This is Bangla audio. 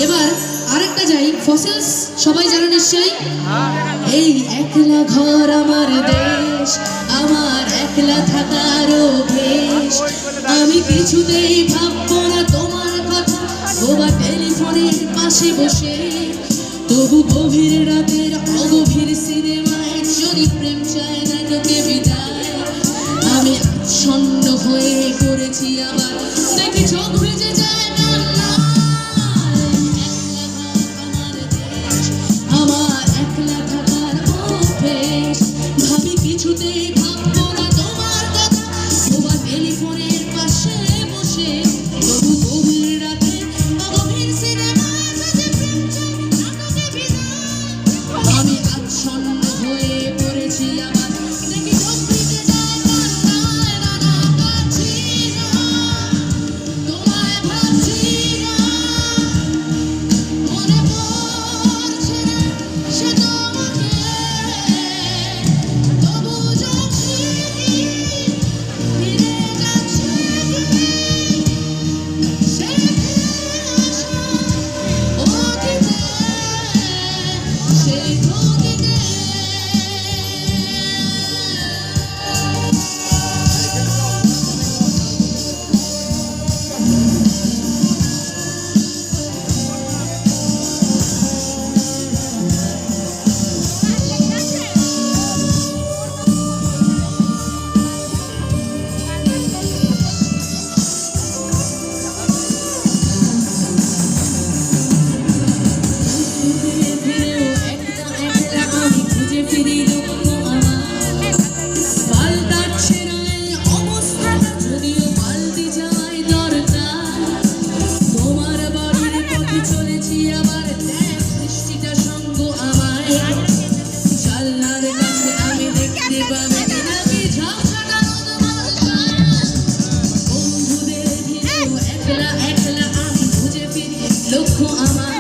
এবার আরেকটা যাই, ফসিলস সবাই জানো নিশ্চয়ই। এই একলা ঘর আমার দেশ, আমার একলা থাকার অভ্যেস, আমি কিছুতেই ভাববো না তোমার কথা, বোবা টেলিফোনের পাশে বসে। তবু গভীর রাতের অগভীর সিনেমায় যদি প্রেম চায় না তোকে বিদায়, আমি আচ্ছন্ন হয়ে করেছি আবার, দেখি চোখ ভেজে যায় আমার একলা থাকার অভ্যেস, ভাবি কিছুতেই ভাববো না তোমার কথা, বোবা টেলিফোনের পাশে বসে। তবু গভীর রাতে অগভীর সিনেমায় যদি প্রেম চায় না তোকে বিদায়, আমি আচ্ছন্ন হয়ে পড়েছি আবার, দেখি চোখ ভিজে যায় কান্নায়, নানা কাছি না, তোমায় ভাবছি না, মনে পড়ছে না সে তোমাকে, তবু যাচ্ছি কি, ফিরে যাচ্ছি কি, সে আসা অতীতে, সেই অতীতে। ফিরেও একলা একলা আমি খুঁজে ফিরি দুঃখ আমার, পাল্টাচ্ছে না এই অবস্থাটা, যদিও পাল্টে যায় দরকার। তোমার বাড়ির পথে চলেছি আবার, দেখ বৃষ্টিটা সঙ্গ আমায়, জানলার কাছে আমি দেখতে পাবে নাকি ঝাপসাটা রোদ বাতাস। বন্ধুদের ঘিরেও একলা একলা আমি খুঁজে ফিরি লক্ষ্য আমার,